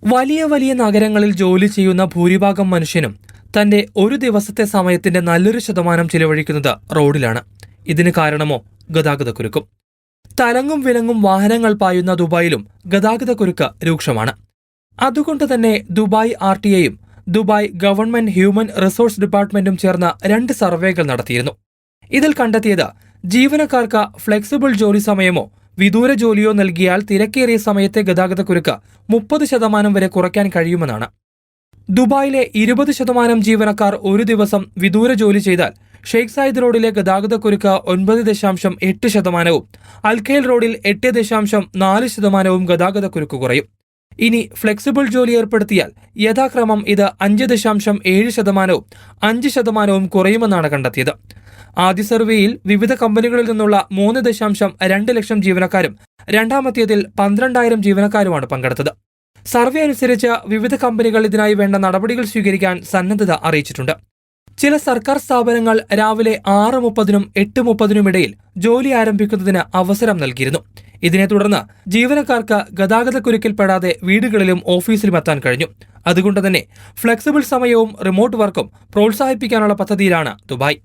വലിയ വലിയ നഗരങ്ങളിൽ ജോലി ചെയ്യുന്ന ഭൂരിഭാഗം മനുഷ്യനും തന്റെ ഒരു ദിവസത്തെ സമയത്തിന്റെ നല്ലൊരു ശതമാനം ചിലവഴിക്കുന്നത് റോഡിലാണ്. ഇതിന് കാരണമോ ഗതാഗതക്കുരുക്കും. തലങ്ങും വിലങ്ങും വാഹനങ്ങൾ പായുന്ന ദുബായിലും ഗതാഗതക്കുരുക്ക് രൂക്ഷമാണ്. അതുകൊണ്ട് തന്നെ ദുബായ് RTA-യും ദുബായ് ഗവൺമെന്റ് ഹ്യൂമൻ റിസോഴ്സ് ഡിപ്പാർട്ട്മെന്റും ചേർന്ന് 2 സർവേകൾ നടത്തിയിരുന്നു. ഇതിൽ കണ്ടെത്തിയത് ജീവനക്കാർക്ക് ഫ്ലെക്സിബിൾ ജോലി സമയമോ വിദൂര ജോലിയോ നൽകിയാൽ തിരക്കേറിയ സമയത്തെ ഗതാഗതക്കുരുക്ക് 30% വരെ കുറയ്ക്കാൻ കഴിയുമെന്നാണ്. ദുബായിലെ 20% ജീവനക്കാർ ഒരു ദിവസം വിദൂര ജോലി ചെയ്താൽ ഷെയ്ഖ് സായിദ് റോഡിലെ ഗതാഗതക്കുരുക്ക് 9.8%, അൽഖൈൽ റോഡിൽ 8.4% ഗതാഗതക്കുരുക്ക് കുറയും. ഇനി ഫ്ലെക്സിബിൾ ജോലി ഏർപ്പെടുത്തിയാൽ യഥാക്രമം ഇത് 5.7%, 5% കുറയുമെന്നാണ് കണ്ടെത്തിയത്. ആദ്യ സർവേയിൽ വിവിധ കമ്പനികളിൽ നിന്നുള്ള 3.2 ലക്ഷം ജീവനക്കാരും രണ്ടാമത്തേതിൽ 12,000 ജീവനക്കാരുമാണ് പങ്കെടുത്തത്. സർവേ അനുസരിച്ച് വിവിധ കമ്പനികൾ ഇതിനായി വേണ്ട നടപടികൾ സ്വീകരിക്കാൻ സന്നദ്ധത അറിയിച്ചിട്ടുണ്ട്. ചില സർക്കാർ സ്ഥാപനങ്ങൾ രാവിലെ 6:30-നും 8:30-നും ഇടയിൽ ജോലി ആരംഭിക്കുന്നതിന് അവസരം നൽകിയിരുന്നു. ഇതിനെ തുടർന്ന് ജീവനക്കാർക്ക് ഗതാഗതക്കുരുക്കിൽപ്പെടാതെ വീടുകളിലും ഓഫീസിലും എത്താൻ കഴിഞ്ഞു. അതുകൊണ്ട് തന്നെ ഫ്ലെക്സിബിൾ സമയവും റിമോട്ട് വർക്കും പ്രോത്സാഹിപ്പിക്കാനുള്ള പദ്ധതിയിലാണ് ദുബായ്.